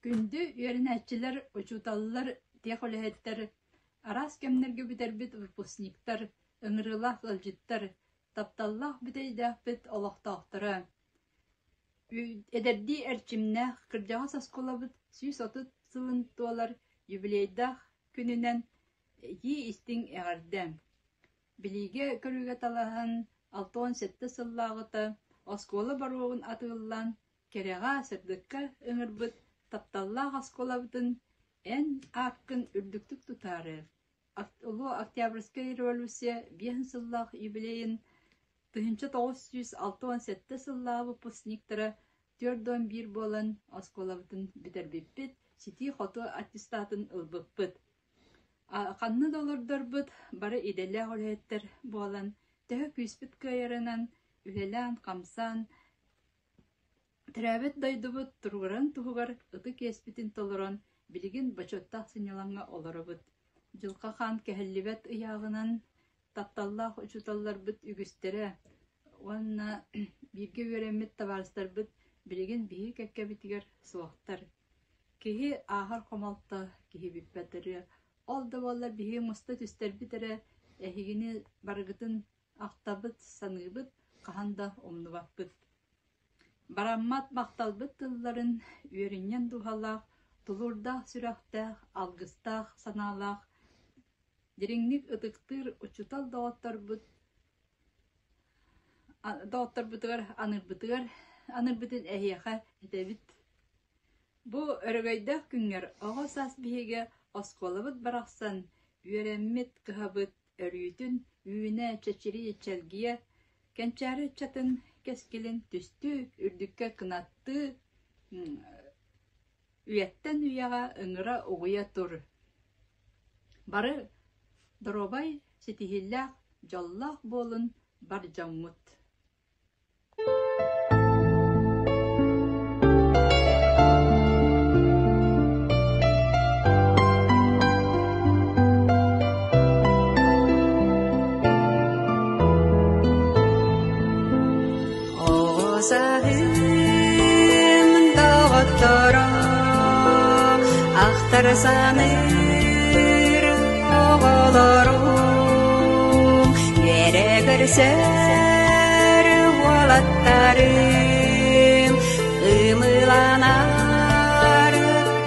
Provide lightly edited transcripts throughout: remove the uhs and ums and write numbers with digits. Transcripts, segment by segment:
Gündü üyerenetçiler, uçutalılar, diyakolehetler, aras kemlerge biterbit выпускниктар, ыңырылах ылжыттар, тапталлах битейдәхбит олохтаахтара. Эдерди эрчимнәх, кырдяға сасколабыт, сүйс отыт сылын туалар, юбилейдах күнінен ей истин әғардәм. Билиге көрүгә талаһан 6-7 сыллағыта, оскола баруғын атығылан, кереға сырдыққа ыңырбыт, тапталлах осколабытын эн аққын үрдіктік тұтары. Улу Октябрьская революция 5 сыллах юбилейін 1967 сыллағы выпускниктары 4-1 болан осколабытын битербиппит, сити хоту аттестатын ылбыппыт. Қанны долырдар бұд, бары иделі ғолеттер болан, тәхі күспіт көйерінен, үлелән, қамсан, тірәбет дайды бұд, тұрғыран тұғығар, ұты кеспітін толыран, білігін бачоттақ сыняланға олары бұд. Жылқа қан кәхілібет ұяғынан тапталлақ ұчуталар бұд үгістері, онына бірге өремет табарыстар бұд, білігін бігі кәкке бітігер суақтар. Кеге ағар қомалты, кеге біппәтірі, олды болар бігі мұста түстер бітірі, әхігіні барғытын ақтабыт, санығыбыт, қағанда омныбап бұд. Бараммат мақталбыт тылларын үйерінен дұғалақ, тұлырдақ сүрақтақ, алғыстақ, саналақ, дереңнік ұтықтыр ұчутал дауаттар бұтығар, аныр бұтын әйеға әтәбіт. Бұ өрігайдақ күнгер оға сас бейге осколабыт барақсан, үйерәммет қығабыт өрүйтін үйіне чәчері чәлгия, кәнчәрі чатын кәскелін түсті үрдікке қынатты, үйеттен үйаға ұңыра оғыя тұр. Бары дұробай сетихилләқ жаллақ болын бар жаммыт. Ақтарсаныр оғыларым, ерегірсер уалаттарым, ұмыланар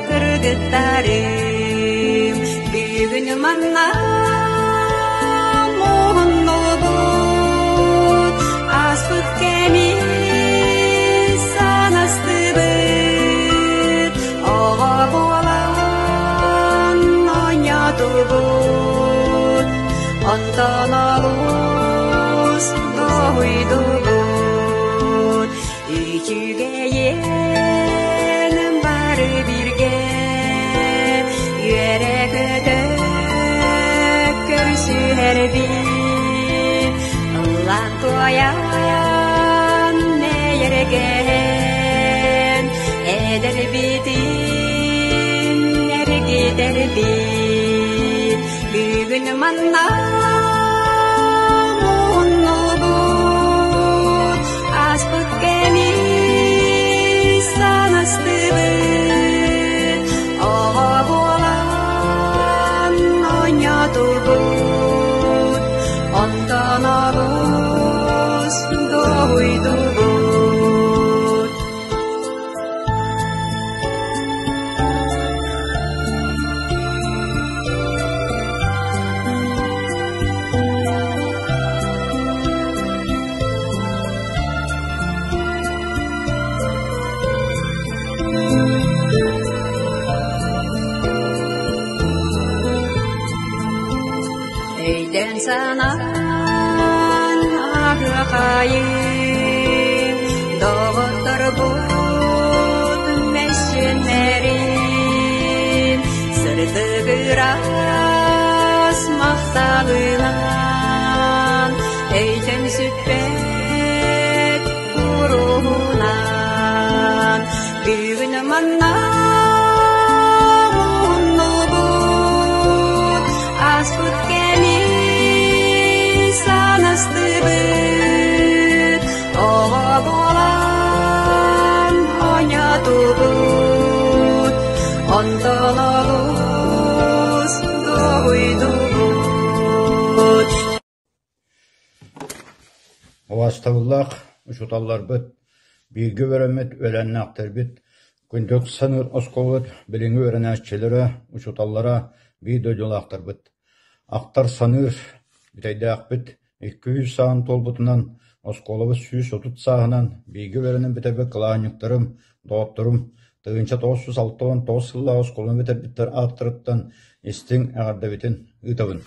кіргіттарым, бүгін манна мұғынны бұд, аспық кәмі санасты бұд, оға болар Ondan alus doydubut, üçüge yenim var birge, yürek ödök görsün her bir, Allah koyan ne yergen, eder bitin, yer gider bit, bugün manna Aspık kemi sanastı bit, oğa bolan oynadı bit, ondan alus doydu bit. Eyden sanan ağırkayım, doğutur bud meşinlerim, sırtı biraz mahtalınan, eyden sütbet burunan, büyün manna munlu bud, asput kemi sanastı bit, oğa bolan oynadı bit, Ondan oluz doydubut. Ovastavullah, uşutallar bit, bilgi öğrenmet ölenini aktar bit, gündük sanır oskolut, bilingi öğrenetçilere, uşutallara bir dödül aktar bit. Aktar sanır, biteyde akbit, 200 sağın tolbutunan, oskolabı 130 sağınan, bilgi öğrenin bitebe kılağınlıklarım, doğutturum, tığınça 906 yılla oskolunu biter bitter aktırıptan, istin ağırda bitin, ıtabın.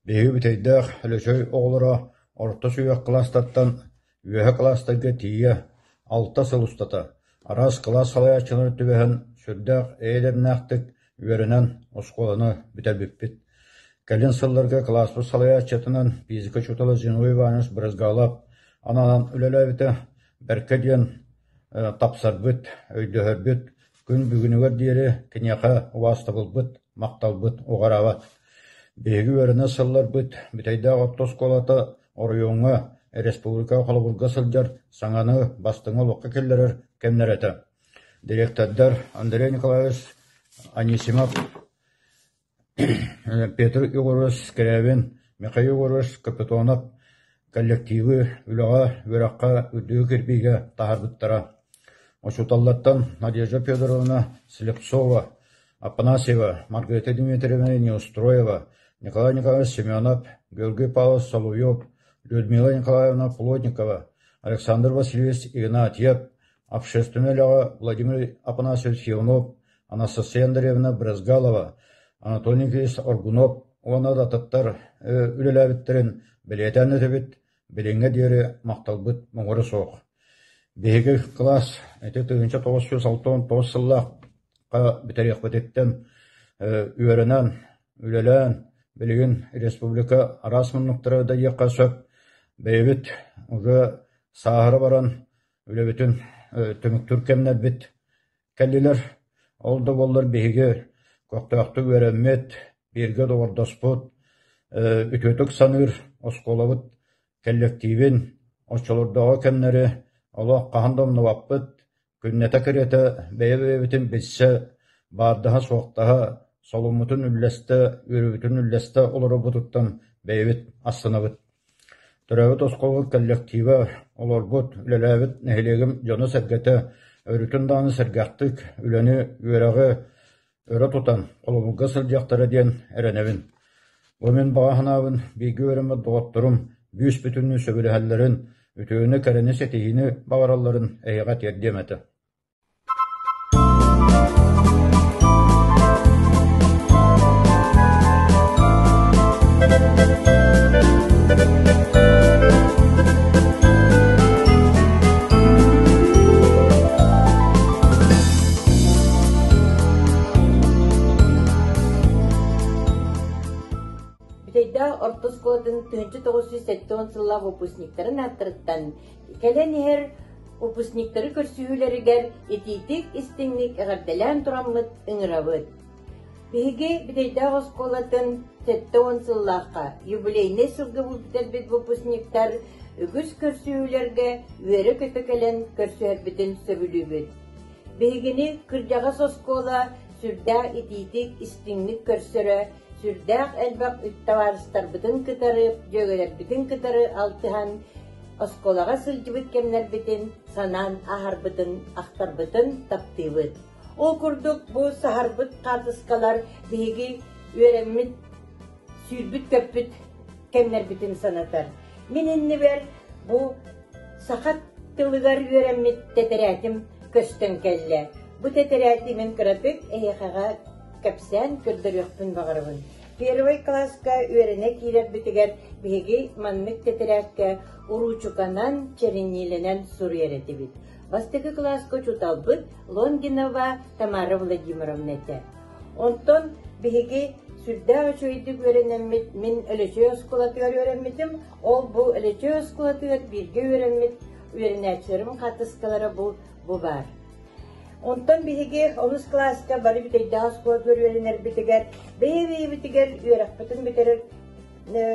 Bilgi biteyde ölçöy oğlara, orta suyak klastattan, üyehe klastarga tiye, alta salustata, aras klas salayatçıları tübehen, sürdaq eğdemnaqtık, üyerinen oskolunu biter bippit. Kelin sıllarga klasbı salayatçıtının fizika çutalı Zinoy Vanus brazgalap, ananan ülelebite, berkediyen tapsar bit, öydöhör bit, gün bügünüger diyeri, kinyaka vastabıl bit, maqtal bit, oğaravat. Begi verene sıllar bit, biteyda ottos kolata, oruyonga, Respublika Kalaburga sıljar, sanganı bastığına lokka kellerer, kemnerete. Direktörler Andrei Nikolaevich Anisimov, Petr Igorovich Skrevin, Mikhail Igorovich Kapitonov, kollektivi ülağa, verakka, üdüğü kirpiga taharbıttara. Oşutallattan Nadezhda Fedorovna Sleptsova, Apanasьева, Margarita Dmitrievna Neustroeva, Nikolay Nikolaevich Semyonov, Georgiy Pavlovich Solovyov, Людмила Николаевна Плотникова, Александр Васильевич Игнатьев, общественный лега Владимир Апанасьевич Иванов, Анастасия Андреевна Брезгалова, Анатолий Николаевич Оргунов, ona da tattар ülelebitlerin bileteni tebit, bilinge diyeri maqtalbıt muğuru soğuk. Bihigi klas, eti tığınca 969 yılla biterik bitetten üyerenen, ülelen, bilgin Respublika arasmınlıkları da yıqa söp, beybit, uca sahara baran, üle bütün tümük Türkemler bit, kelliler, oldu bollar bihigi, koktaqtı veremmet, birge doğru dosput, ütütük sanır, oskolavut, kollektivin, oçolurdağı kemleri, Allah qahandamını vappıt, künnete kirete, beybitin bitse, bardaha soğuktaha, solumutun ülleste, ürütün ülleste olur bututtan beybit aslanabıt. Törevit oskolavut kollektiva olur but, ülelevit nehilegim canı sergete, örütün dağını sergahtık, üleni üyerağı öre tutan, olumulga sılcaktara diyen erenevin. Omen bağıhanavın, bilgi öğrenme doğutturum, büyüs bütünlüğü söbülehallerin, ütüğünü kereni setihini bağıralların eyigat yerdiyemeti. Orta Skoladın 1970 yılla выпускниктарын attırıttan, kelen her выпускниктары körsühüleriger etitik istinlik eğerdelän turamlıt ıngıravıt. Bihigi biteyda Skoladın 70 yıllaka юбилейне sılgı bulbiterbit выпускниктар ügüs körsühülerge üeri kötü kelen körsüherbitin söbülübüt. Bihigini kırjağa soskola sürda etitik istinlik körsürü Sürdaq elbaq üttavarıstar bütün kıtarı, jögeler bütün kıtarı altıhan, oskolağa sılcıbıt kemler bitin, sanan aharbıtın, akhtarbıtın taptıybıt. O kurduk bu saharbıt kartıskalar bihigi üeremmit, sürbüt köpüt kemler bitin sanatar. Minenni ver bu sakat tılıgar üeremmit teteretim köstön kelle. Bu teteretimin kırapık eyakağa kapsen kürdürüktün bağırıbın. Первый класска üerene kirer bitiger bihigi manmik teterekke uruçukanan çerinilenen suriyereti bit. Vastıkı klaska çutalbıt Longинова Tamara Vladimirovnete. Onton bihigi sürda öçöydük öğrenemmit min ölçü oskulatıgar öğrenmedim. Ol bu ölçü oskulatıgar birge öğrenmit öğrenetçilerim katıskalara bu var. Ondan bihigi 10 klaska bari biteyda oskulatıgar öğrenir bitiger. Beyvi bitiger üyerakpıtın bitirir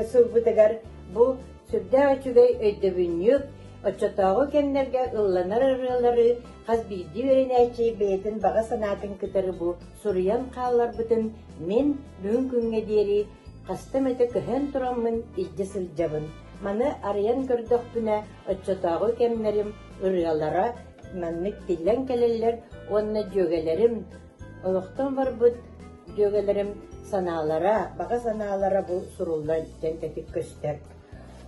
sıl bitiger. Bu sürda öçügey öydövünlük Отчотоого кеннерге ылланар ырылары хас билди өренәчи бейтин бага санатын кытары бу суруян каалар бутын мен бүгүн күнгө диери кастым эте көһөн тураммын илди сылжабын. Маны арыян көрдөхпүнө отчотоого кемнерим ырыалара маннык тиллен келелер онна жөгелерим олохтон барбыт жөгелерим санаалара бага санаалара бу сурулдан жентетик көстер.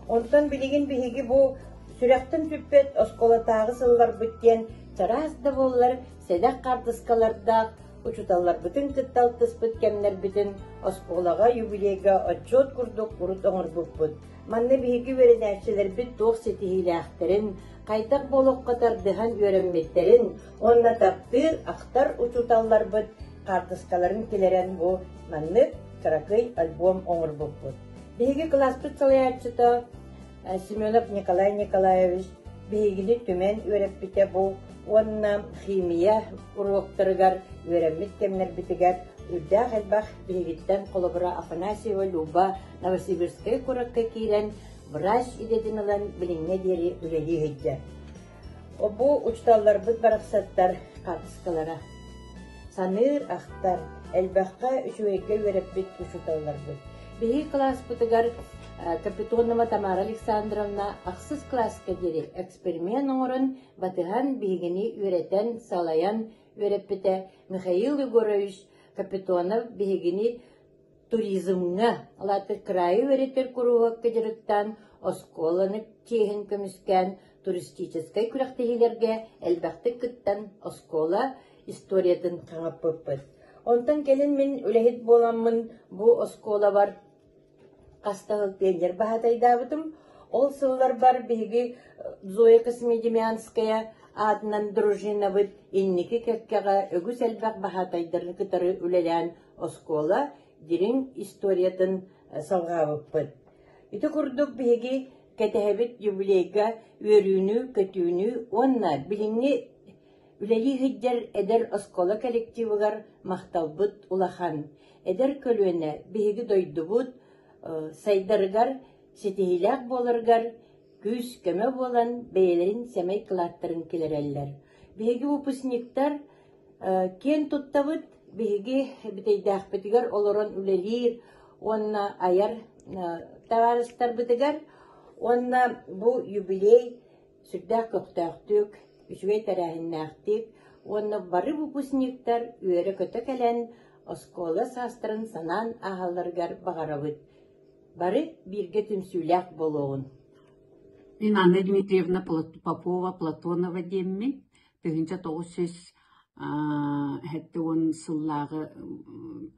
Онтон билигин биһиги бу сүрәктен түппет осколатагы сыллар бүттен чараас да боллар седак картыскаларда учуталлар бүтүн кытталтыс бүткеннер бүтүн осколага юбилейга отчет курдук урут оңор буппут. Манны биһиги веренәчелер бит туох сетихиләхтерин кайтак болок катардыхан өрөмметтерин онна таптыр актар учуталлар бүт картыскаларын келерен бу манны каракый альбом оңор буппут. Биһиги класспыт салаячыта Семенов Николай Николаевич биһигини түмен өреппите бу онна химия уроктарыгар өрөммит кемнер битигер үрдәх элбах биһигиттен колобура Афанасьева Люба Новосибирская куракка киирен врач идедин алан билиңне диери үлели хеджа. Бу учталлар бит бараксаттар картыскалара. Саныр ахтар элбахка үчүэкке өреппит учталлар бит. Биһи класс бутыгар Капитонова Тамара Александровна ақсыз класска дери эксперимент оңырын батыған бігіні үйретен салаян үйреппіте Михаил Егорович Капитонов бігіні туризмға алаты крайы үйретер күруғақ кедіріктен осколаны тегін көміскен туристическай күрәқтігілерге әлбәқті күттен оскола историятын қаңап бұппыз. Онтан келін мен үләхет боламын бұ оскола бар Кастағыл пендер бағатайдабытым, ол сыллар бар бігі Зоя Космедемянская адынан дружина бұд иннекі кәккеға өгіс әлбәқ бағатайдарын кітары үлелән оскола дерін историятын салғабып бұд. Үті күрдік бігі кәтәхәбет юбилейга өрүүнү, көтүүнү, онна біліңні үләли хыджар әдер оскола коллективығар мақталбыд улахан. Әдер көлуіне бігі дойдубыд, сайдарыгар, сетихилак болыргар, күз көмө болан бәйлерин сәмей кылаттарын келереллер. Беги выпускниктар кен туттабыт, беги бітейдақ бітігер олорон үлелир, онна аяр таварыстар бітігер, онна бу юбилей сүрдәк көқтақтық, үшвей тарахиннақтық, онна бары выпускниктар үйері көті кәлән, оскола састырын санан ағаларгар бағарабыт. Бары бирге түмсүләк болуын. Мен Анна Дмитриевна Попова, Платонова деммен. Тегінче 900 хәтті он сыллағы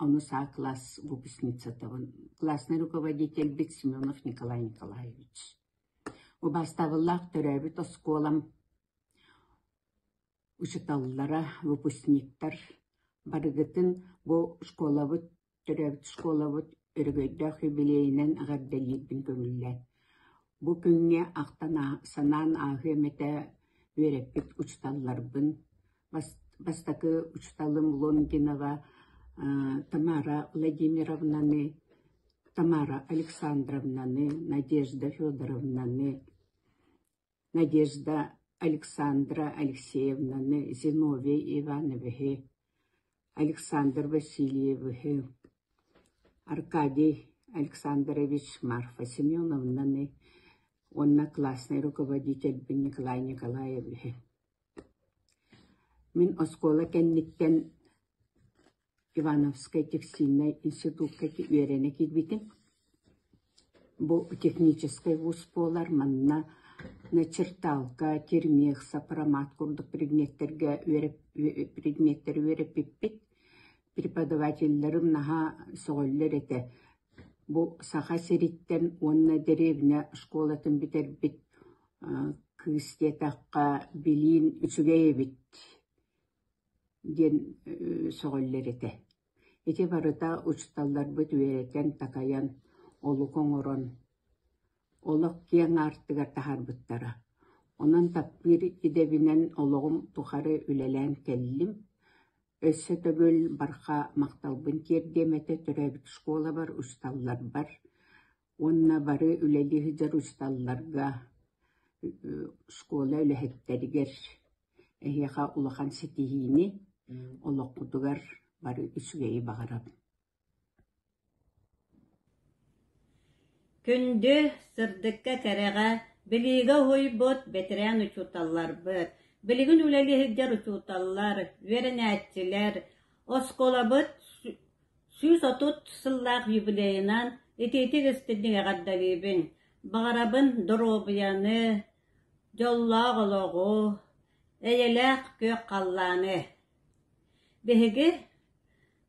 онуса класс выпускница тавын. Классный руководитель бит Семенов Николай Николаевич. Убаставыллақ төрәбіт осколам учиталлара выпускниктар. Барыгытын бұл школабыт, төрәбіт школабыт өргөйдөх юбилейінен ағардалиетбін көңіллән. Бұ күнге ақтан санан ағы мәті өреппет учталларбын. Бастакы учталым Лонгинова Тамара Владимировнаны, Тамара Александровнаны, Надежда Федоровнаны, Надежда Александра Алексеевнаны, Зиновий Ивановы, Александр Васильевы, Аркадий Александрович Марфа Семеновна, он классный руководитель Николай Николаевич. Мен оскола кенниттен Ивановская текстильная институтка үйрене кедбекен. Бұл технический вуз болар, манна начерталка, термех, сопромат курдық предметтер өреп пиппет. Преподавательлерім наға соғылыр еті. Бұл саға сериттен онна деревня школатын бітер бит кыстетаққа білін үсіге ебіт ден соғылыр еті. Еті барыта ұчталар бұт өретен тақаян олы қоңырын. Олық кен артығар тахар бұттара. Онан таппир едебінен олығым тұқары үлелән кәлілім. Өссө төгөл барха мақталбын кердеметі түрәбіт школа бар, ұсталлар бар. Онна бары үлелі хыжар ұсталларға школа үлэһэттеригер эһиэха улахан ситиһиини олоққутугар бары үчүгэйи бағарап. Күндү сырдыкка кэрэҕэ билиигэ хуйбут бетерэн учуталлар быт. Билигин үлэлиһигдер учуталлар, веренэччилер, осколабыт сүүс отут сыллаах юбилейынан итиитиг истиддиң эҕаддалиибин, бағарабын доробуяны, жоллаах олоҕу, эйэлээх көөх халлааны. Биһиги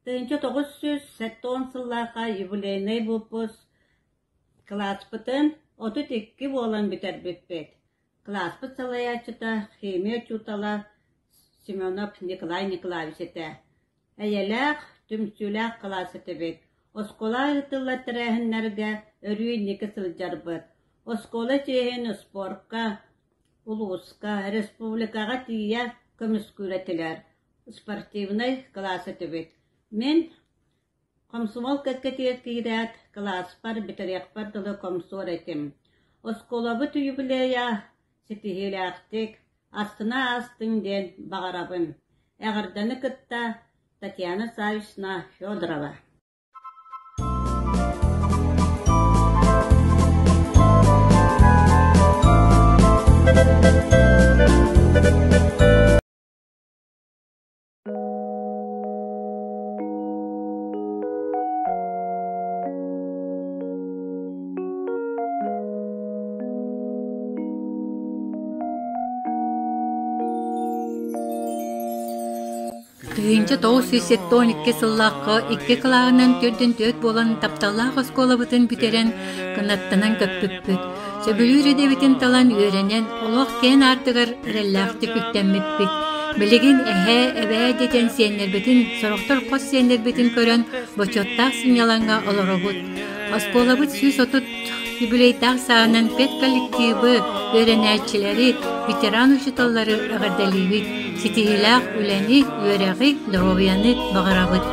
1970 сыллааха юбилейный буппус класспытын 32 буолан битербиппет. Класспыт салаячыта химия чутала Семенов Николай Николаевич эте. Эйэлээх түмсүлээх классытыбет. Оскола ытылла тирээһиннэргэ өрүүй ники сылдьарбыт. Оскола чейин спортка, улууска, республикага тиийэ көмүскүүрэтилэр. Спортивный классытыбет. Мен комсомол кэккэтиэт киирээт класспар битериэхпар дылы комсор этим. Осколабыт юбилея ситиһилээхтик астына астын ден бағарабын. Эҕарданы кытта Татьяна Савична Федорова. Тыынча 912 сыллааққа 2 кылаагынан төрдөн төт болан тапталлаах осколабытын битерен кынаттанан көппүппүт. Сөбүлүүр эдебитин талан үөренен олох кен артыгар эреллаахты күттэммиппит. Билигин эһэ эбээ детен сиэннербитин, сорохтор кос сиэннербитин көрөн бочоттаах синьяланга олоробут. Осколабыт сүүс отут юбилейтаах саанан пет коллективы үөренээчилери, ветеран учуталлары агардалибит. Ситиһилээх үлэни, үөрэҕи, доробуяны бағарабыт.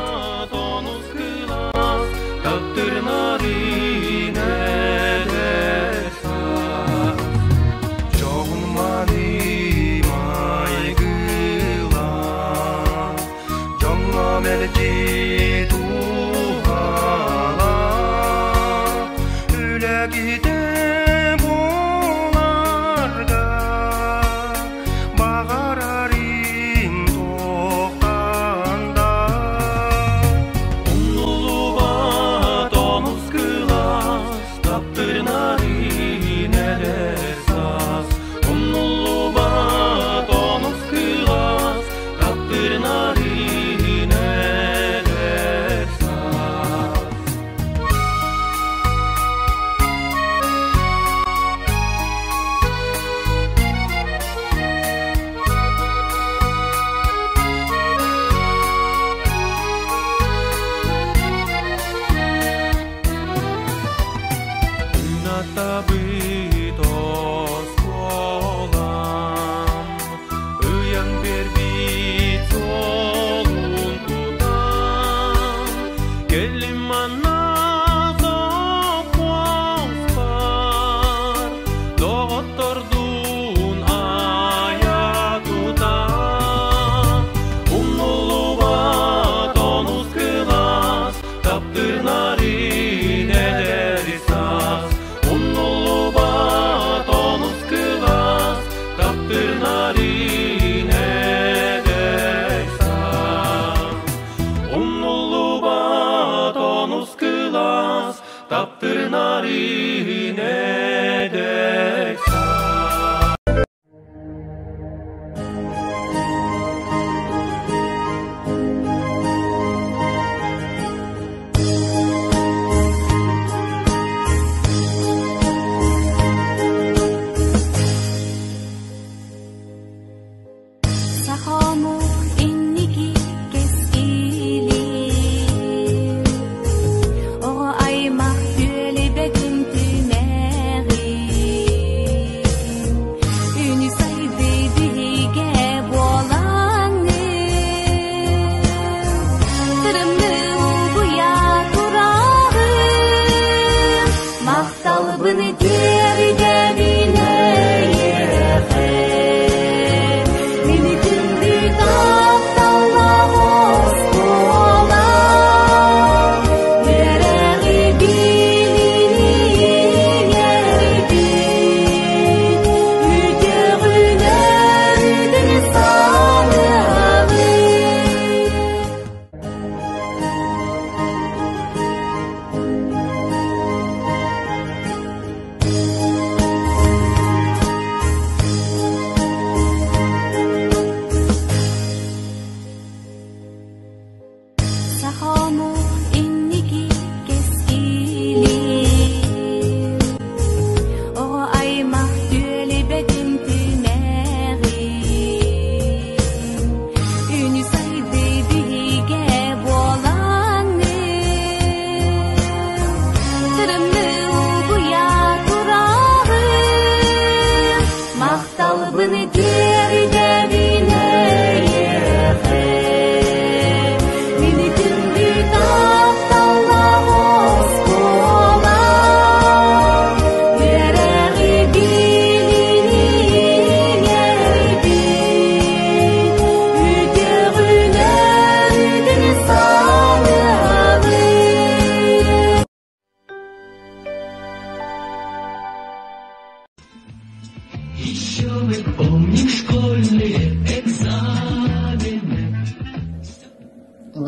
tahamu inniki keskili o ay mahtüeli bedin tümeri ünü saydı bige bolanı tırımlı buya durağı mahtal bını geri derine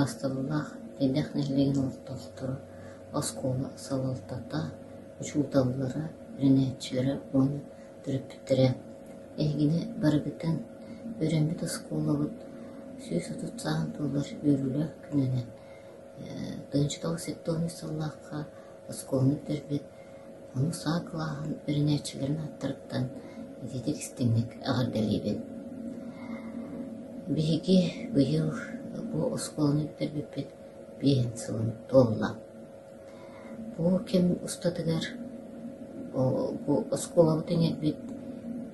Ласталлах эдах нәһлеген ортостыру оскола салалтата учулталлара ренетчилere оны түрүптүре эгине барбытын өрембит осколабыт сүйс отутсаан толар өрүлө күнүнен дынчтал сеттоны саллахка осколны тербет оны саакылахан ренетчилерин аттырыптан дедик стеңник агардалибет биги быйыл bu oskolanik terbipet bihen sılın tolla. Bu kim ustadıgar bu oskola bitenget bit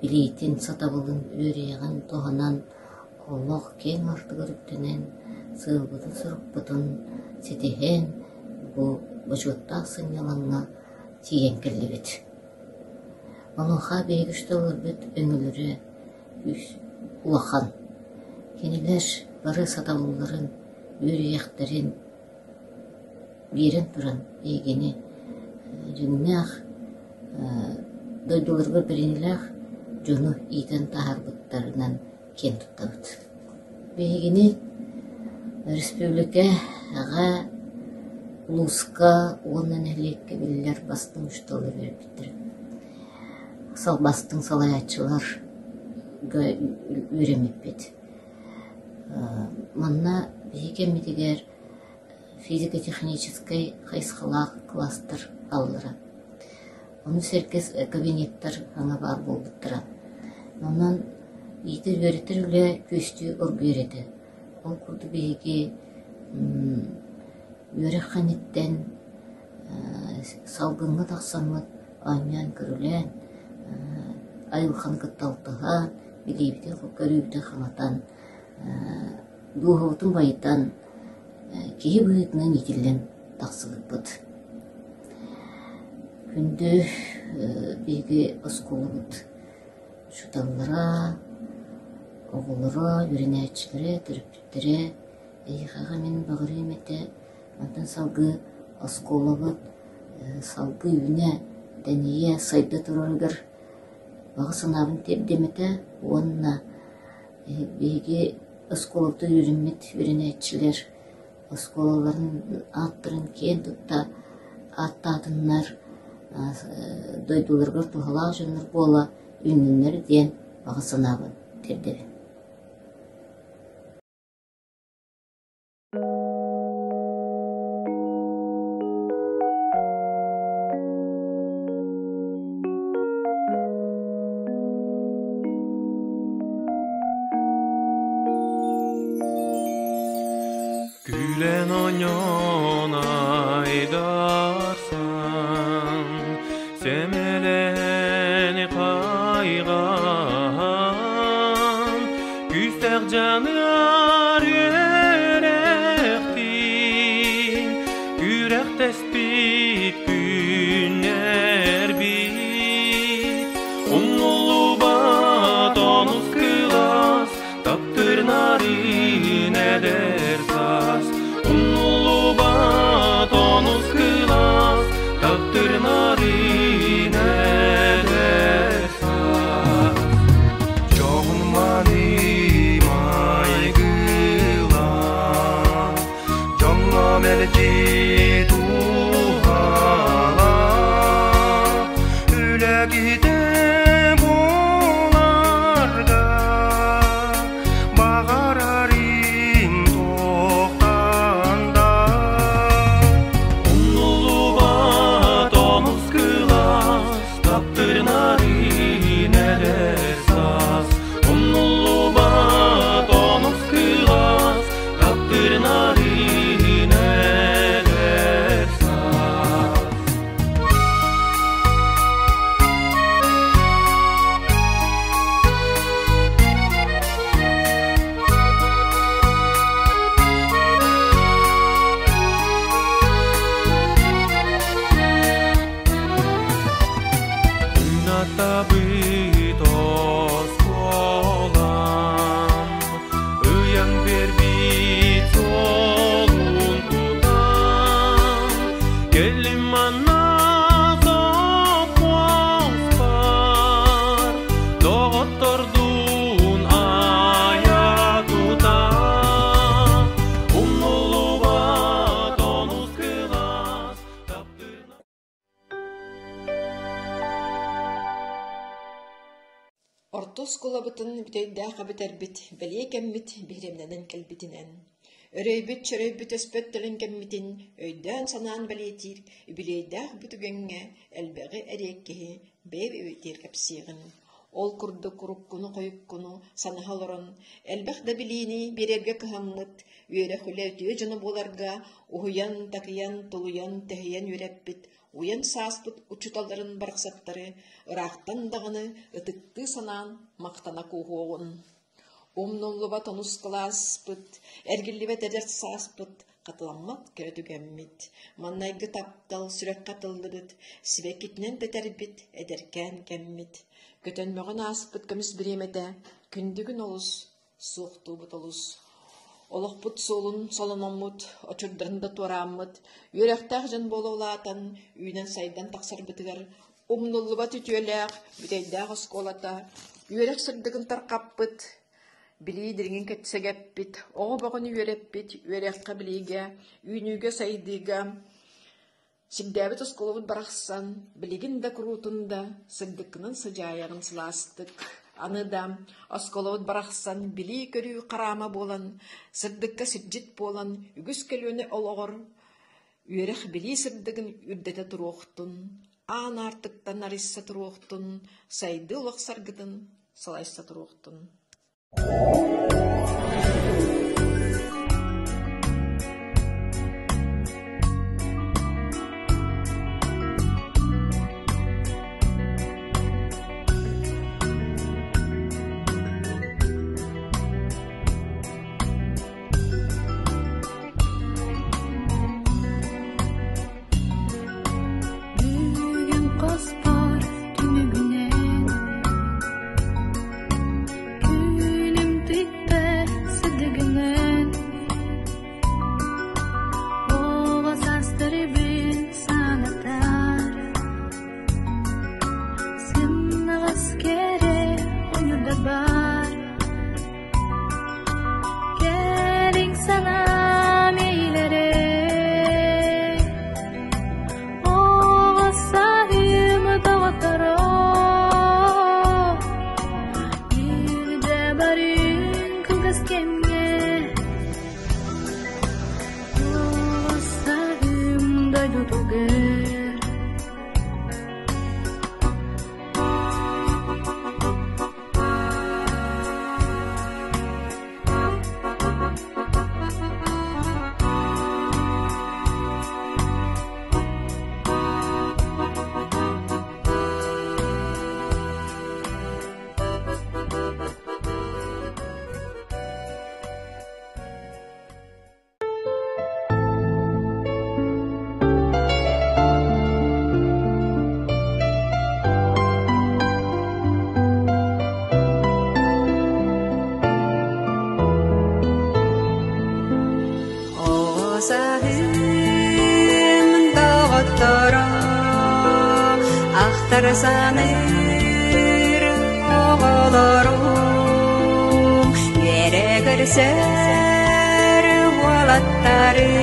bilitin satabılın üreyen tohanan Allah ken artı görüptenen sığbıdı sırıpbıdın setihen bu vücutta sınyalanına tiyen kellibet. Onuha beygüştolur bit öngülüre ulakan. Keniler barı satabulların yürüyeklerin birin turan egeni jünnah doydularga birinilah jonu iten taharbıtlarından ken tutabıt. Begini Respublikaga uluska onun ehliyekke biller bastın uçtalı verip bitir. Sal bastın salayatçılar üremip bit. Манна биге мидигер физико-технический хайсхалак кластер аллара. Оны серкес кабинеттер аңа бар болбуттара. Онан ийтер өретер үле көстү оргүйрети. Ол курду биге өрек ханеттен салгынга тақсамыт айнян көрүлен айылхан кытталтыған билейбите көрүбите хаматан Дуһовтун байытан киһи быһытынан итиллен тахсылык быт. Күндү биги осколубут шуталлара, оголора, юринячилere, төрүпүттөрө эйхага мен багырым эте антан салгы осколубут салгы үне дение сайда тураргар бага санабын тебдемете онна биги Осколовду yürümmet yürünetçiler, oskolaların attırın ken tutta attadınlar, doydulargar tuhala jönür bola ünlünler diyen bağısınabın terdebin. Gülen oñon aydarsan semeleni kaygan güstek canır yürektin yürek tespit günler bit umnulu bat onuz kılas taptırnari neder sas umnulu bat onuz kılas taptırnari neder sas çoğun mani maygıla jonga melci tuhala üle gide bularga bağararim toktanda скулабытын бүтөйдääхэ битэрбит, бэлие кэммит биһиремнэнэн кэлбитинэн. Өрөйбүт, чөрөйбүт өспөттөлөн кэммитин, өйдөөн санаан бэлиетир, үбилейдээх бүтүгэнгэ, элбэҕи эриэккиһи, бэйб үйтир кэпсиигин. Ол курду куруккуну койуккуну, санаһалорон, элбэх да билини бирэбгэ кыһаммыт, үөрэ-хүлэ өтүө дьону буоларга, уһуян, такыян, тулуян, тэһийэн үөрэппит, уян сааспыт учуталларын барахсаттары, ыраахтан даганы ытыкты санаан мактана кууһуоҕун. Умнуллуба тонус кылааспыт, эргиллибет эдерт сааспыт, катыламмат көрөтүгэммит. Маннайгы таптал сүрөк катыллыбыт, сибекитнен тетербит, эдеркään кэммит. Көтөнмөгөн ааспыт көмүс биремете, күндүгүн олус, суохтуубут олус. Олохпут суолун солономмут, очурдарында туарааммыт, үөрөхтээх жан болоулаатан, үйнен сайдан тахсарбытыгар, умнуллуба түтүөлээх, бүтөйдээх осколата, үөрэх сырдыгын таркаппыт, билии диригин кэтсэгэппит, оҕо боҕону үөреппит, үөрэххэ билиигэ, үүнүүгө сайдыыга, сигдээбит осколобут барахсан, билигин да куруутунда, сырдыккынан сыжааягын сылаастык. Аныда осколобут барахсан, билии көрүү караама болан, сырдыкка сирдьит болан, үгүс келүүнү олоҕор, үөрэх билии сырдыгын үрдэте туруохтун, аан артыктан арисса туруохтун, сайды улахсаргытын салайса туруохтун. Бүгін қос бар түнігінен күнім түйпі сыдығынан оғыз астырыбын санатар сымнығыз кере ұнырда бар керің сана мейлері Sahim dağıtara Bir de barın kılgız kemge Sahim da yutuger Sahim dağıtlara aktarsanır oğullarım yere girser valatlarım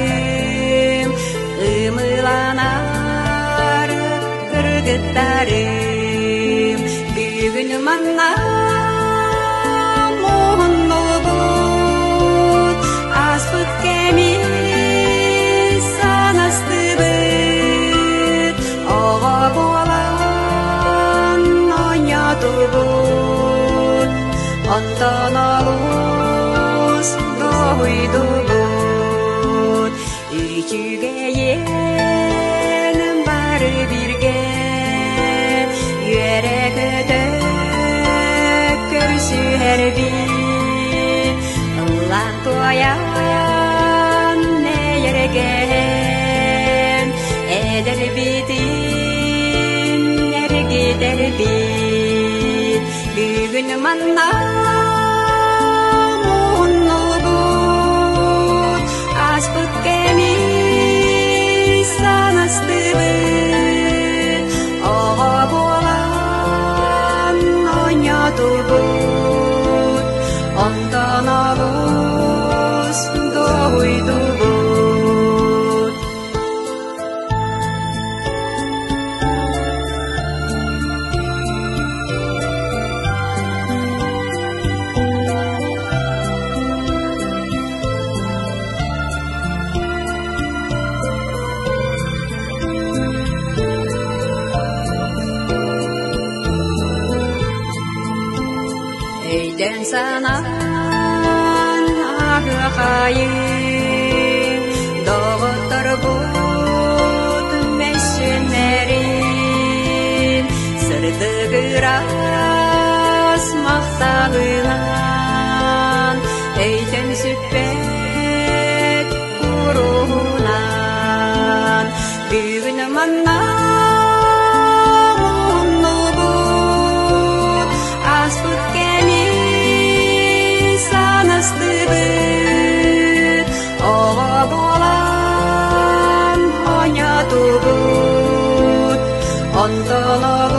ımılanar kırgıtlarım bugün manna muhun olubut aspıt kemik Ondan alus doydugut Üçügeyen var birge Yürek ödök görsü her bir Ulan toyan ne yergen Eder bitin yer gider bit Bugün manna muhunulubut Aspıt kemis sanastıbıt Oğa boğalan oynatubut Ondan alus doydubut санан ахайын доғыттыр бұд мәсінерін сырдығырас мақтағынан әйтен сүппет құруынан бүгін манна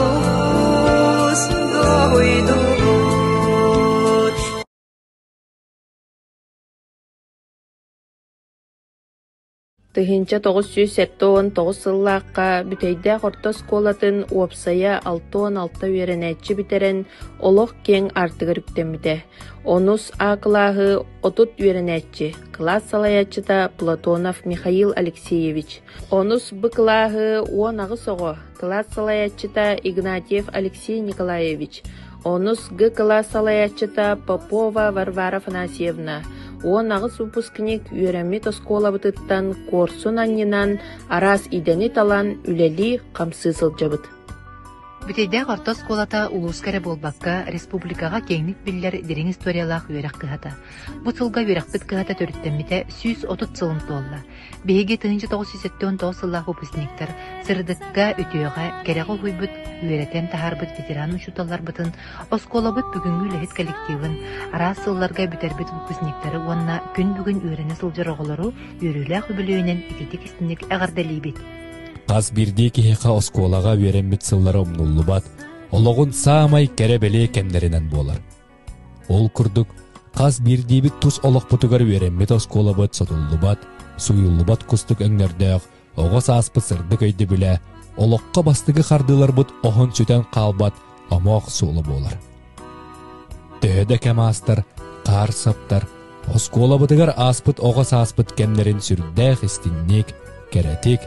Antalagus doydugut. Тыһынча 979 сыллааққа бүтейдэ хорто сколатын уопсая 6-6 үеренэччи битерен олох кең артыгар үктэммите. Онус А клаһы 30 үеренэччи. Класс салаяччыта Платонов Михаил Алексеевич. Онус Б клаһы 10 соҕо. Класс салаяччыта Игнатьев Алексей Николаевич. Онус Г класс салаяччыта Попова Варвара Афанасьевна. Он ағыс выпускник үйрәмет осколабытыттан корсун аннинан арас идени талан үлели қамсы сылжабыт. Бүтейдә орто сколата улускары болбакка республикага кеңник биллер дерин историялах үйрәк кыһата. Бу сылга үйрәкпит кыһата төрүттәммите 130 сылын толла. Беге 1979 сыллах выпускниктар сырдыкка өтөөгө кереге хуйбут үйрәтен тахарбыт ветеран учуталлар бытын осколабыт бүгүнгү лехит коллективын арас сылларга бүтербит выпускниктары уонна күн бүгүн үйрәне сылжар оголору үйрүлэх үбүлөөнен ититик истинник агардалийбит. Қаз бірдей кеха осколаға вереммит сыллары омнуллубат, ологун саамай керебеле кемдеринен болар. Ол күрдік, қаз бірдейбит тус олоқпутугар вереммит осколабыт сотуллубат, суюллубат кустук өңнердеғ, оға сааспыт сырдык өйді біле, олоққа бастығы қардылар бұт оғын сүтен қалбат, амоқ суылы болар. Төһөдө кемастар, қар саптар, осколабытыгар аспыт оға сааспыт кемдерин сүрдәқ истинник, керетик,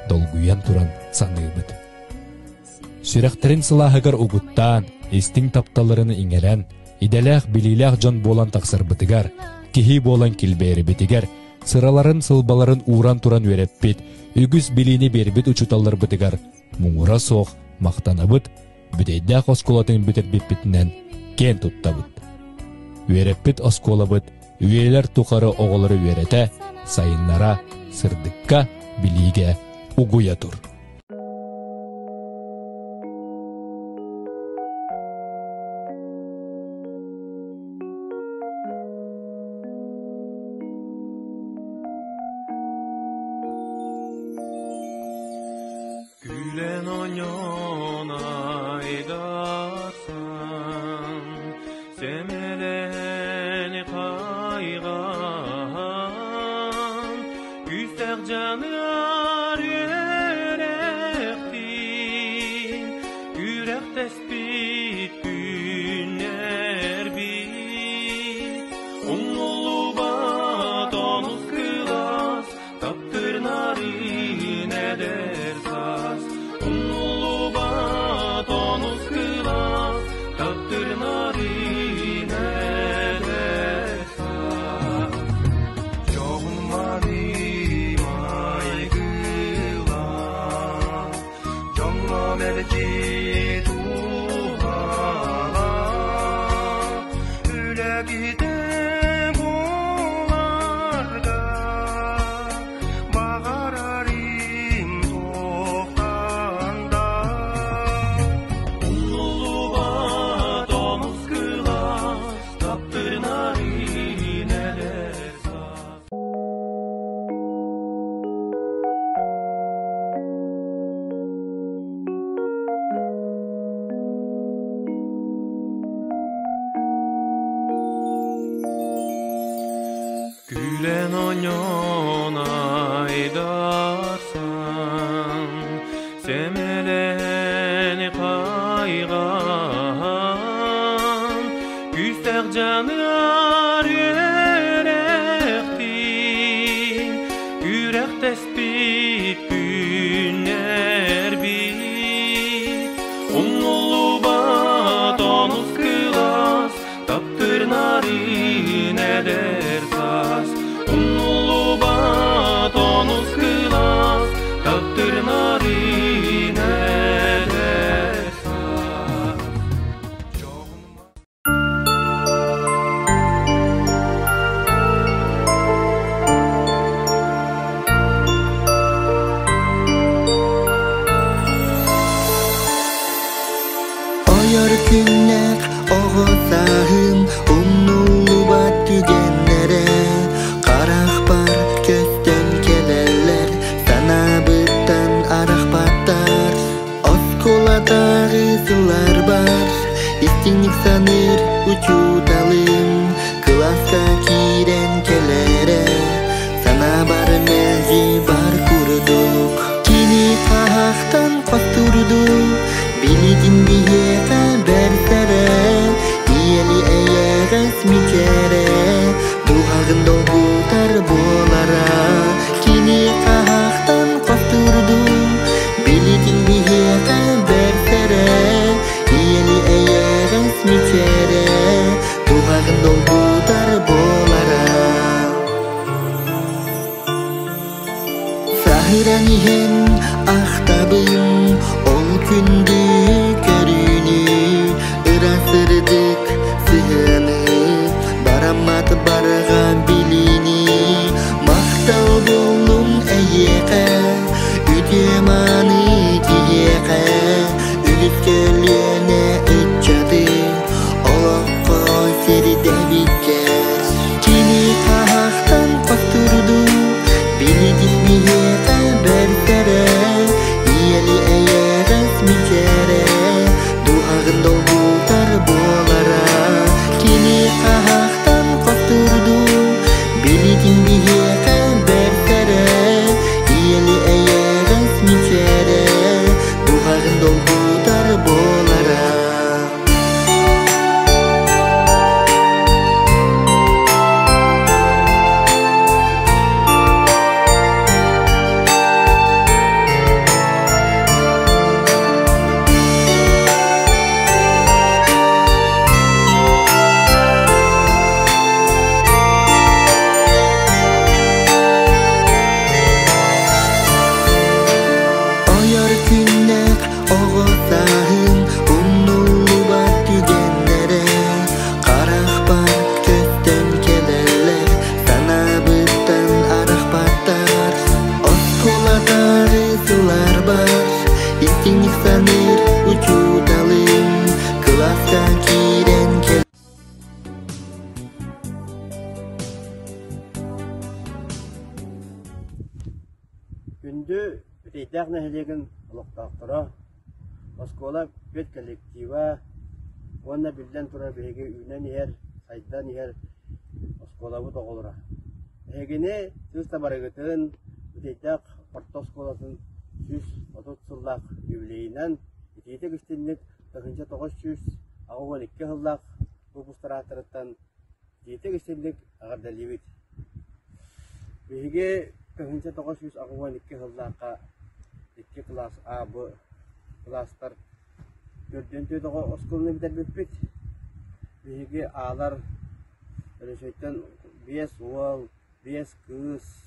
долгуян туран саныыбыт. Сүрәхтерин сылаһыгар угуттан, истиң тапталарыны иңерен, иделәх билиләх жон болан тақсырбытыгар, кихи болан килбээрибитигер, сыраларын сылбаларын уран туран вереппит, үгүс билини бербит учуталлар бытыгар, муңура соқ, мақтанабыт, бүтейдәқ осколатын бүтербиппитінен кен туттабыт. Вереппит осколабыт, үйелер тухары оғылары верете, сайыннара, сырдыкка, билиге, угуя тур. Gülen oñon aydarsan, semelen kaygan, güster canır yürektin, yürek tespit günler bir, onulu bat onuz kılas, taptırnari neder saz, onulu bat onuz kılas, taptırnari neder saz. Çoğun mani maygıla, jonga melci tuğala, üle gidem bularda, bağararim tohtanda. Onulu bat omuz kılas, taptırnari neler saz. Gülen oñon aydarsan, semelen kaygan, güster canır yürektin, yürek tespit günler bir, onulu bat onuz kılas, taptırna ahaktan kosturdu bilidin biheka bersere iyeli eyeres mikere duhagın dolgutar bolara kini ahaktan kosturdu bilidin biheka bersere iyeli eyeres mikere duhagın dolgutar bolara Sahiranihen ahtabın ol gündü körünü ırasırdık sıhını baramat barga bilini mahtal bolum eyeke üdyemanı diyeke ülüs gölüne ıçadı olakka seri debiker kini kahaktan kosturdu bilidin biheka bersere iyeli eyeres mikere duhagın dolgutar bolara kini kahaktan kosturdu bilidin biheka bersere iyeli eyeres mikere duhagın dolgutar bolara Oyar günler oğuzahın umnullu bat dügenlere Qaraq bat kösten kelerler sana bıttan araq battar Oskoladarı sular bar İstinlik sanır uçudalım Klaska kiren kel Gündü Biteydak nehelegen oloqtaqtara Oskola bet kollektiva Onna bilden tura bege ünen yer saydan yer Oskola bu toğulura Hegene süz tabarıgıtın Biteydak orta oskolasın süz 30 yıllık yübileyinen Biteydak üstünlük 900 12 yıllık bu bustaratırıttan Biteydak üstünlük ağırdalibit Bege 912 yıllık 2 klas A bu klaslar gördüğünde de oskulunu biter Bege ağlar öyle şeyden BS wall, BS kız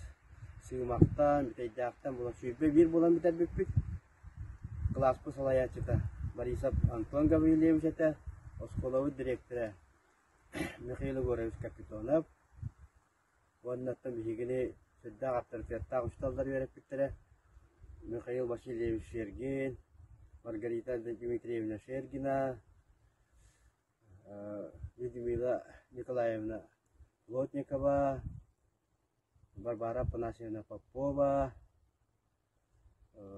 sığmaktan, biteydaktan bulan şübbe bir bulan biter Klas bu salaya çıta. Marisap Anton Gavrilyevich ete Oskolavu direktörü Mikhail Gorovich Kapitonov. Ondan bihigini Sedda авторитетта ушталдар вереп биттере. Михаил Васильевич Шергин, Маргарита Дмитриевна Шергина, Людмила Николаевна Плотникова, Барбара Панасьевна Попова,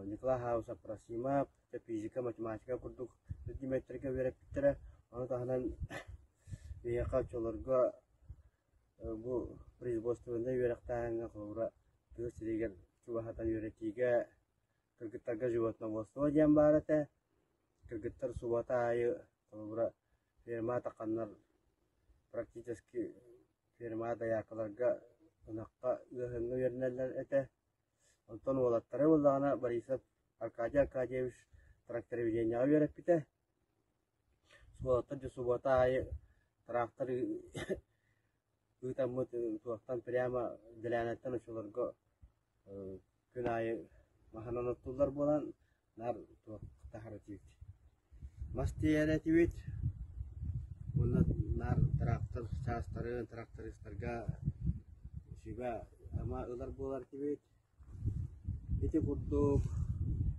Николай Хауса Просимов, физика, математика курдук, Дмитрика вереп биттере. Аны тахынан бияка чолорга bu производствода юрактаанга кылура тыгысырыгер чубахатан юретиге кыргыттарга животноводство диэн баарата кыргыттар субата айы кылура ферма таканнар практически ферма даякаларга ынакка ыахынга вернелер эте онтон олаттары буллагана Борисов Аркадий Аркадьевич трактороведенияга вереп бите субата айы трактор Ütәммет туактан прямо делянеттен учуларга күн айы махананаттулар болан нар туактахаративит. Мастиеретивит. Уна нар трактор частарын трактористларга шиба ама ылар болар тивит. Ити курдук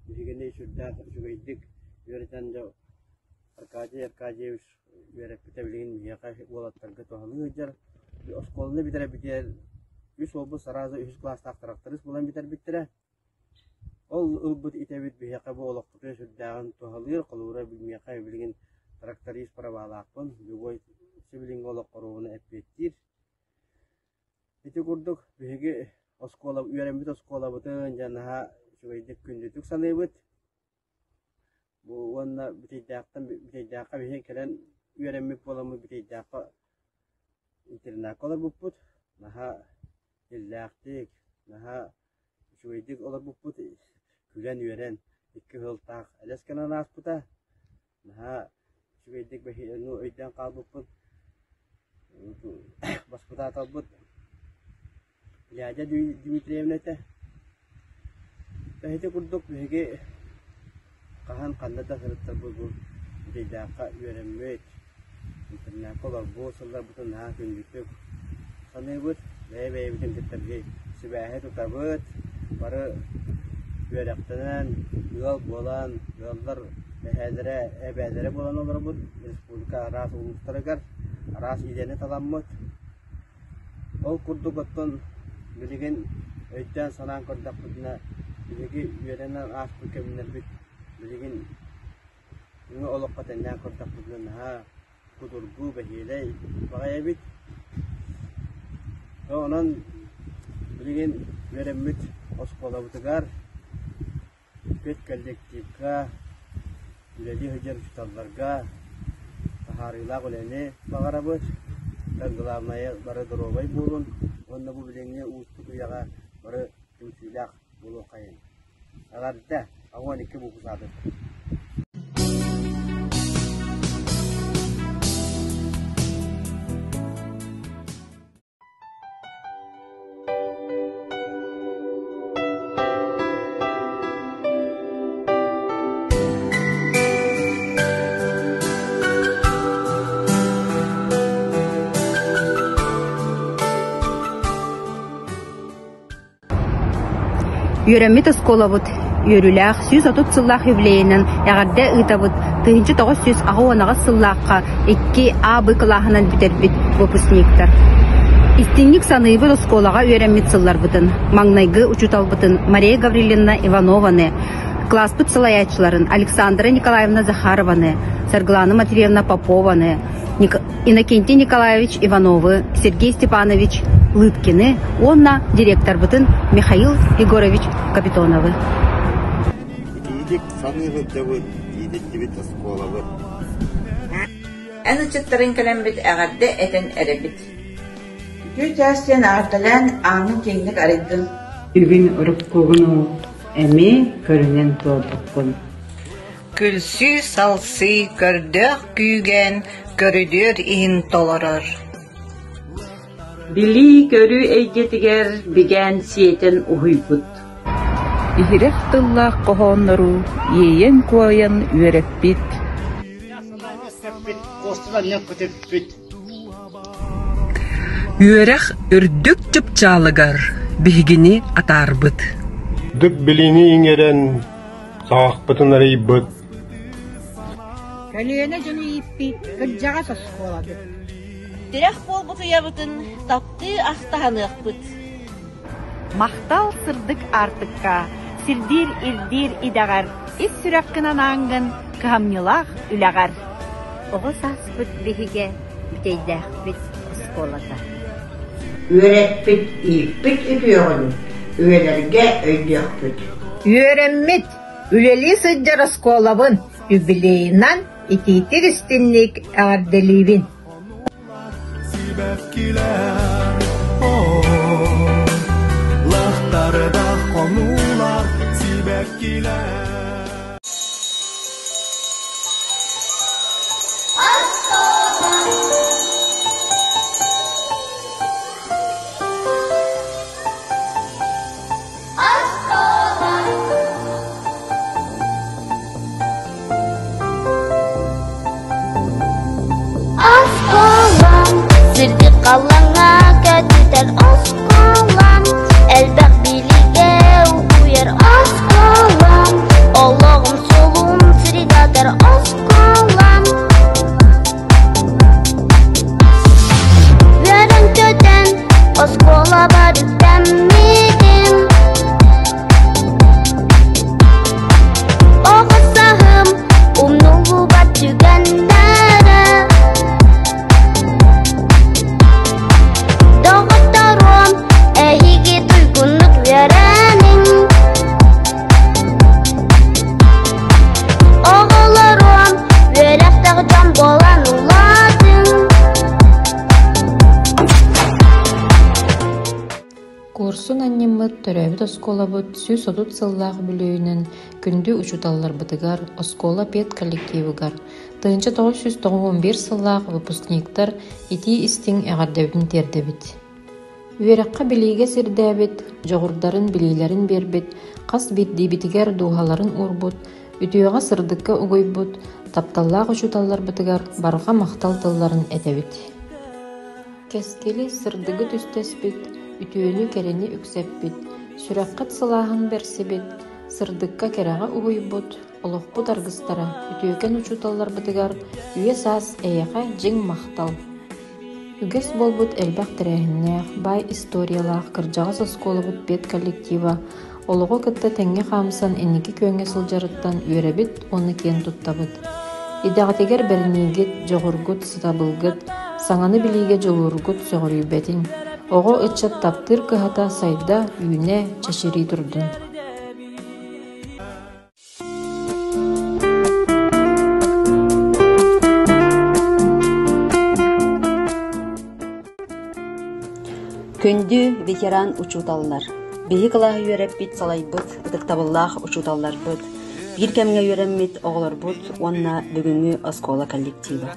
бигене шудда шугайдик юретан жо Аркадий Аркадьевич вереп битеблин яка болаттарга тохалыжар. Осколны битер битер 3 облыс сразу 3 класстак тракторист булан битер. Ол ылбыт итебит бияка бу олоктук шуддаган тохалыр кылуура бимияка билген тракторист правалакпын. Любой сибилин олок коруна эппеттир. Ити курдук биге оскола үйренбит оскола бутын жанаха шугайдык күндүтүк саныбыт. Onunla biteydaakka bir kelen öğrenmek olamı biteydaakka internet olur bu put. Naha illaktik, naha şuydik olur bu put. Gülen öğren, iki hıltak. Alaskana nas puta. Naha şuydik bahiyonu öйден kal bu put. Bas puta tal put. Liaja Dimitrievna teh. Tahiti kurduk bahigi kahan kandada serta bu biteydaakka öğrenmek. internet kolor bu solar butun ha günlük sanay but bey bitin kitabı sibahe tutabut para öğretmenen yol bolan yollar ebedere bolan olur bu respublika aras uluslararası aras idene talamut ol kurdu batın bilgin öйден sanan kurdak butuna bilgi öğrenen as bükemler bit bilgin ini olok katanya kurdak butuna ha kudurgu bahilay bakaya bit onun bilgin veremit oskola butugar pet kolektifka biladi hajar tutallarga taharila golene bagarabut tanglamaya bara dorobay burun onna bu bilengnya ustu yaga bara timsilak bulu kain agarda awan ikke buku satu. Yöremmit oskolabut, yörülях 130 сыллах юбилейнен ягарда ытабыт, тыгынчы 900 агы сыллахка 2 А Б клаһынан битербит выпускниктар. Истинник саныйбыт осколага yöremmit сыллар бытын, маңнайгы учуталбытын Мария Гавриловна Иванованы, класспыт сылаячыларын Александра Николаевна Захарованы, Сарглана Матвеевна Попованы, Иннокентий Николаевич Ивановы, Сергей Степанович Лыткины, онна директор бытын Михаил Егорович Капитоновы. Әні чыттарын кәлем бит әғадды әтен әребит. Күт әстен артылан аңы кеңдік арыддың. Үгін ұрып қоғыну әме көрінен туадықпын. Күлсі салсы көрдіқ күйген көрүдүр иһин толорор. Били көрү эйгетигер биген сиетен уһуйбут. Ихирэх тыллах кохоннору ийен куоян үөреппит. Үөрэх үрдүк чыпчалыгар бигини атарбыт. Дүк билини иңерен саақпытын арыйбыт. Көлüene жonu иппи гыджага сосколады. Дирек болбуту ябытын тапты ахтаһаныахпыт. Мақтал сырдык артыкка, сирдир ирдир идагар, ис сүрәккынан аңгын кыһамнылах үләгәр. Ого саспыт биһиге бүтейдәхпит осколата. Öğretpit, ipit ediyorsun. Üyelerge öydüyakpit. Öğrenmit, üleli sıccar oskolabın, yübileyinden ititir istinlik ağırdelivin. Lahtarda konular sibekkiler. Sirdi kalanga kötüden oskolam Elbek bilge uyar oskolam O сыллыбыт, төрөбүт осколабыт, сүс отут сыллаах бүлөйүнэн күндү учуталларбытыгар, оскола пет коллективыгар, 1991 сыллаах выпускниктар ити истиң эҕардебитин тердебит. Үөрекка билиге сирдээбит, жоҕурдарын билиилэрин бербит, хас биддибитигер дуухаларын урбут, үтүөҕа сырдыкка угуйбут, тапталлаах учуталларбытыгар барга мактал тылларын этебит. Кескили сырдыгы түстеспит, үтүөлү керени үксеппит, сүрэккат сылааһын берсибит, сырдыкка керега угуйбут, олохпут аргыстара, үтүөкен учуталларбытыгар үе саас эйэхэ жиң мактал. Үгэс болбут элбэх тирээһиннээх, бай историялаах кырдьаҕа соскуолабыт бет коллектива, олоҕо кытта тэҥҥэ хаамсан энники күөҥҥэ сылдьарыттан үөрэбит уонна киэн туттабыт. Идэҕитигэр бэрниигит, жоҕургут, сытабылгыт, саҥаны билиигэ дьолуургут сөҕөрүүбэтин, оҕо ыччат таптыыр кыһата сайда үүнэ чэчирии турдун. Күндү ветеран учуталлар. Биһи кылааһы үөрэппит салайбыт, ытыктабыллаах учуталларбыт, бир кемге үөреммит оҕолорбут, уонна бүгүҥү оскола коллектива.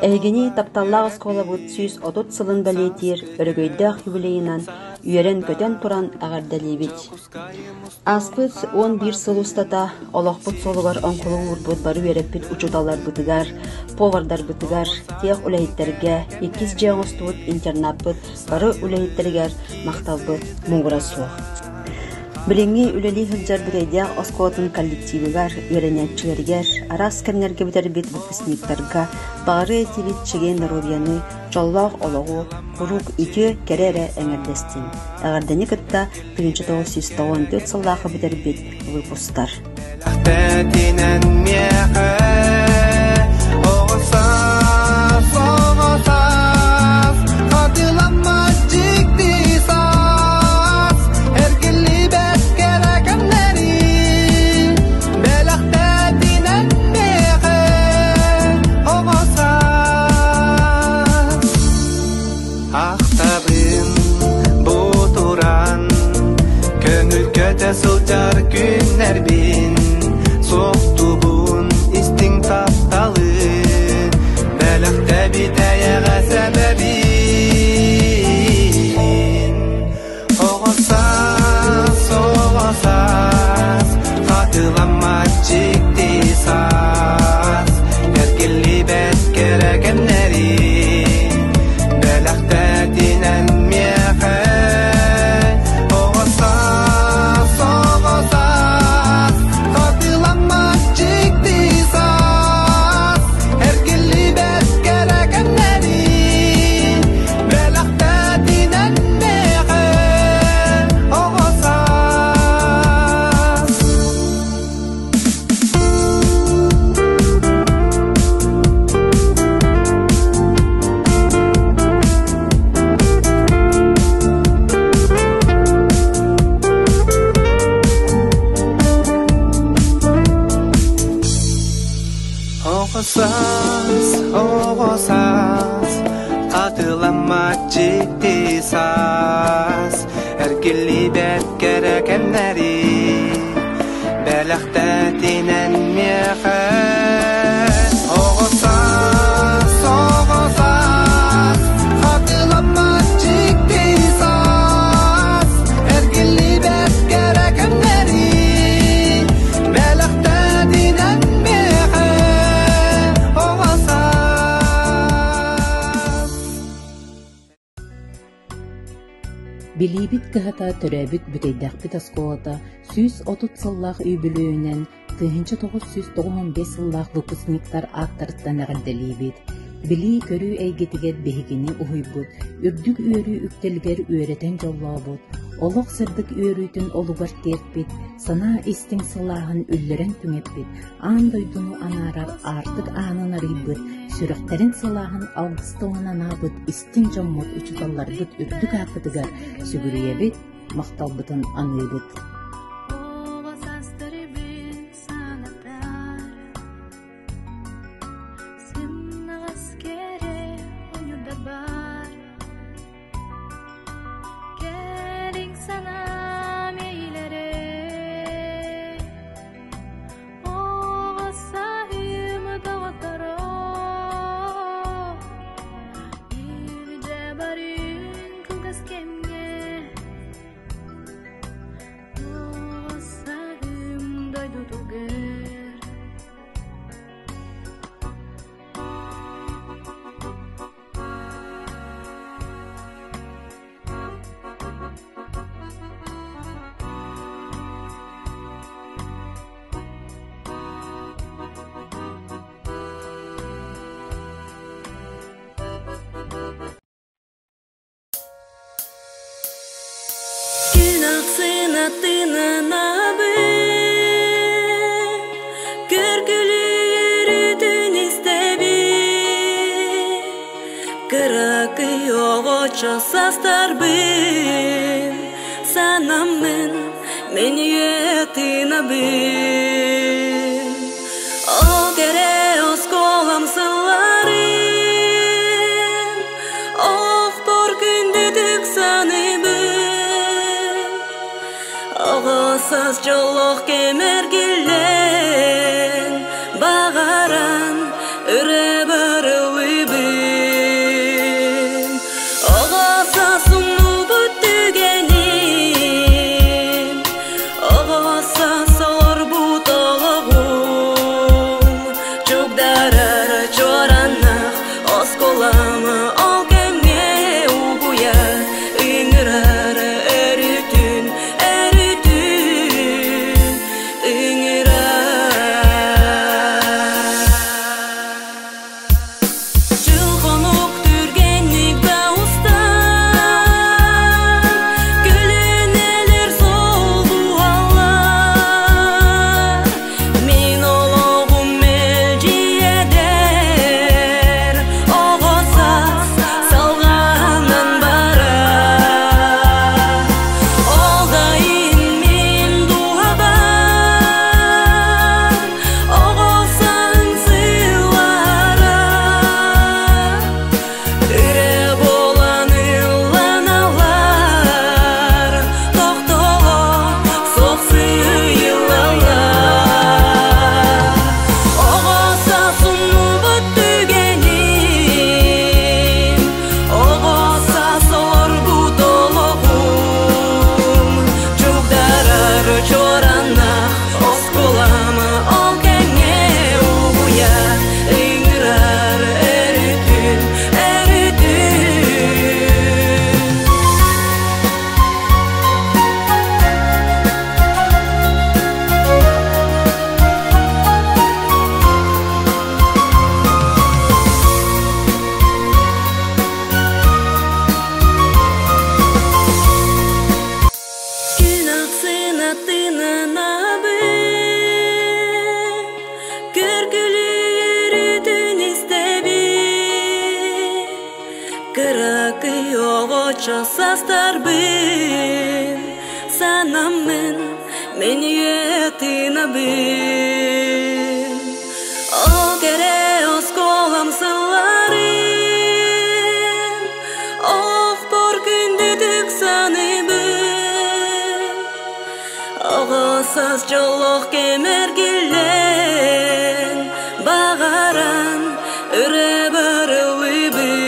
Эһигини тапталлаах осколабыт сүүс отут сылын балиэтиир өрөгөйдөөх юбилейынан үөрен көтөн туран аҕардалиибит. Аспыт 11 сыл устата олохпут солугар оҥкулуурбут бары үөрэппит учуталларбытыгар, повардарбытыгар, тех үлэһиттерге, иккис жеоңостубут интернатбыт бары үлэһиттеригер макталбыт муңгура суох. Билиңи үлэли хылдьар бүтэйдээх осколатын коллективыгар, үөрэнэччилэригэр, арас кэмнэргэ бүтербит выпускниктарга баары этибит чиген здоровьяны, жоллоох олоҕу, курук үтүө керере эҥэрдэстин. Эҕардани кытта 1994 сыллаахы бүтербит выпустар. Сылжар күннер бин, соқтубун истиң тапталы, бәліқті битәйәға сәбәбин. Оғысас, оғысас, қатылама чикти сас, әркелі бәт керекеннері, бәліқті динән меқі. Oğusas, oğusas, katılama ciddi sas, erkili bet gerekenleri, belakta dinenmeye. Oğusas, oğusas, katılama ciddi sas, erkili bet gerekenleri, belakta dinenmeye. Билибит кыһата төрөбүт бүтөйдэхпит осколата сүүс отут сыллаах үйбүлүүнэн 1995 сыллаах выпускниктар аттарыттан эҕэрдэлиибит. Били көрүү эйгетигер бэһигини уһуйбут, үрдүк үөрүү үктелгер үөрэтен жоллообут, олох сырдык үөрүүтүн олугар тиэрпит, санаа истиң сылааһын үллэрэн түҥэппит, аан дойдуну анаарар аартык аанын арыйбыт, сүрөхтерин сылааһын алгыстылананаабыт, истиң жоммут учуталларбыт үрдүк ааппытыгар сүгүрүйэбит, макталбытын аныыбыт. Sana Кинаксына тынанабы Көргүлүрүтүн истеби Кыракы огочо састарбын Санамын мен етинабын Ол кере осколам сыларын Ох бор күндүдүк саныбын Оғосыз жолоқ кемергилен Бағаран үре барылыбын Оғоса сумну бүттүгенин Оғоса сор бутоғым Чугдарар чоранақ Осколамы ол кемге угуя Үңірар әрүтін Sastarbin sanamın men yetinabin O kere oskolam sılların Oh bor gündüdük sanıbın Oğasaz joloq kemergilen Bağaran üre barılыбın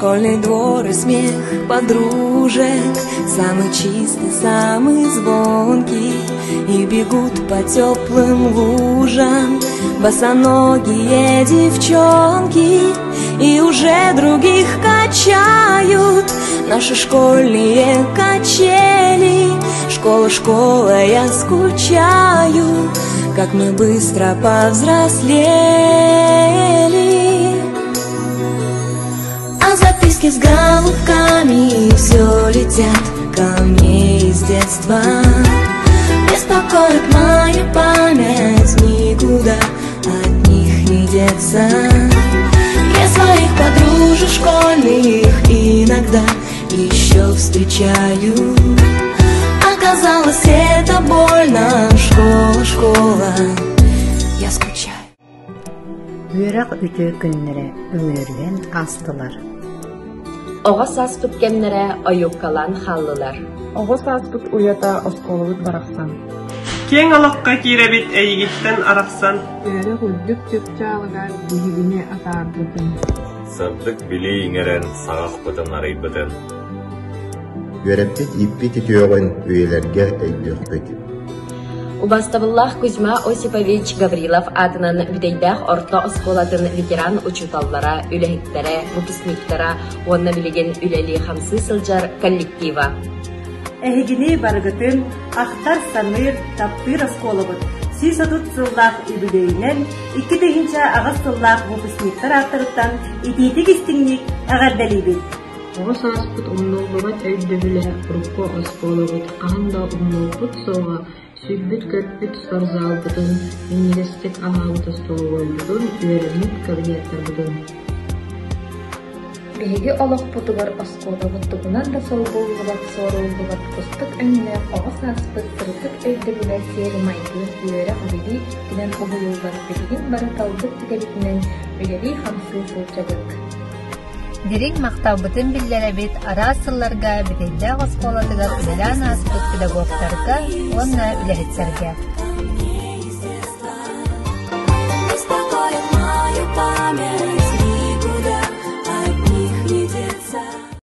Школьный двор и смех подружек, самый чистый, самый звонкий, и бегут по теплым лужам босоногие девчонки, и уже других качают наши школьные качели. Школа, школа, я скучаю, как мы быстро повзрослели. А записки с голубками все летят ко мне из детства. Беспокоит моя память, никуда от них не деться. Я своих подружек школьных иногда еще встречаю. Оказалось, это больно. Школа, школа, я скучаю. Үйрәк үтө көннәре үңөргән астылар. Оғас аспыт кемнере ойуккалан халлылар. Оғас аспыт уята осколыбыт барақсан. Кең алаққа киребит әйгіттен арақсан. Өрі хүлдік түп чағыгар бігіне атар бұтын. Сырдық білі еңерен сағақ бұтын арайбытын. Үйрәппет иппет етеуғын үйелерге әйбіқпет. Убастабыллах Кузьма Осипович Гаврилов атынан бүтейдәқ орта осколатын ветеран учуталлара, үләхеттері, выпускниктара, онна білеген үләли хамсы сылжар коллектива. Әхегіне барғытын ақтар саныр таптыр осколабыт. Сіз отут сыллақ үбілейінен 2-ші ағыз сыллақ выпускниктар ақтырыптан итетік істіңнік ағардалейбет. Оғас аспыт умнолбабат өйдөбілі рукко осколабыт. Ағында умнолбыт соға Sübbüt köppüt sorzalbıdın, üniversitet ahalıda soğuolbudun, öğrenip kabinetlerbudun. Begi olaq budugar oskolabutugunan da solgulgubat, sorulgubat, kustuk önüne oğas aspıt, sırtık öydebüler seri maykılık üyerek bili giden obuyulgar bilgin barı taldık tükebitinden üyeli hamsı sılçadık. Дирин мактабытын биллеребит ара сылларга битейдэ осколадыгар үлэлэн аспыт педагогтарга онна үлэхитсерге. Беспокоит мою память.